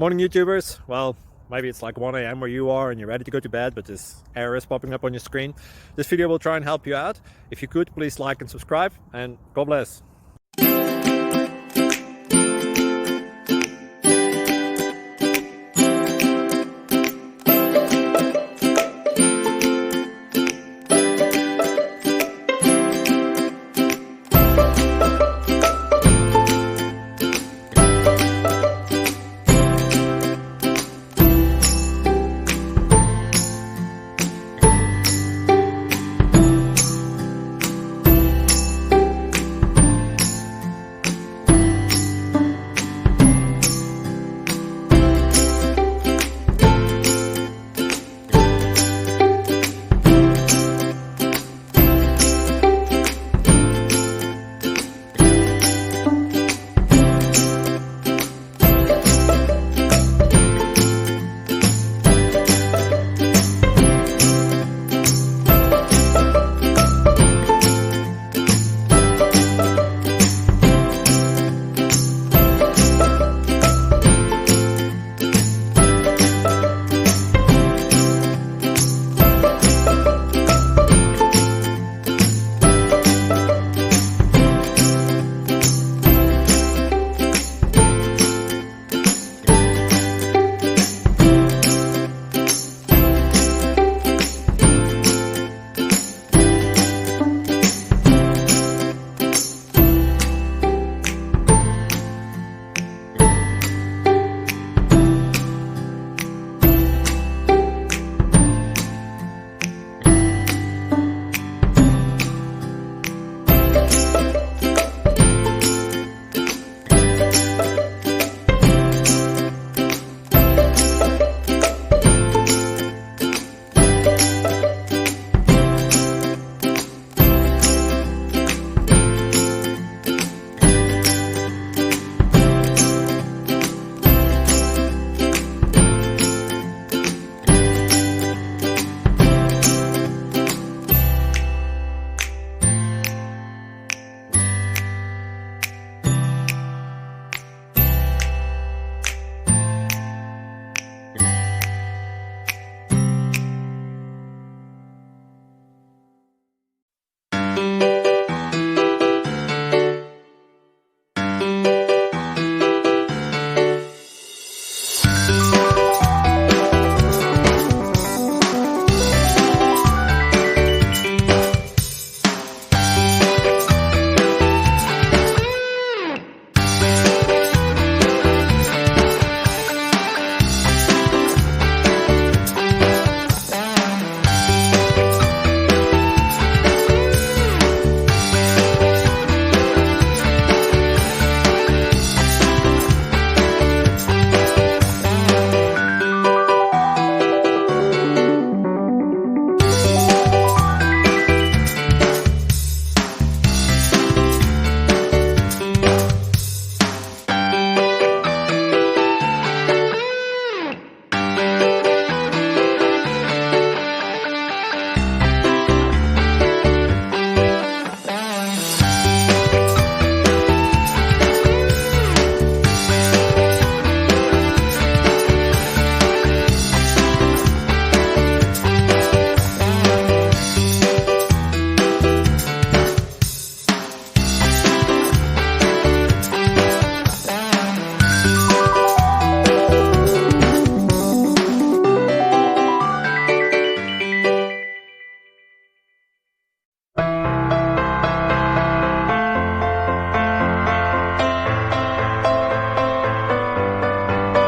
Morning YouTubers. Well, maybe it's like 1 a.m. where you are and you're ready to go to bed, but this error is popping up on your screen. This video will try and help you out. If you could, please like and subscribe, and God bless.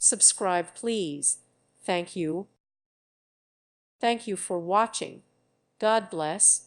Subscribe, please. Thank you. Thank you for watching. God bless.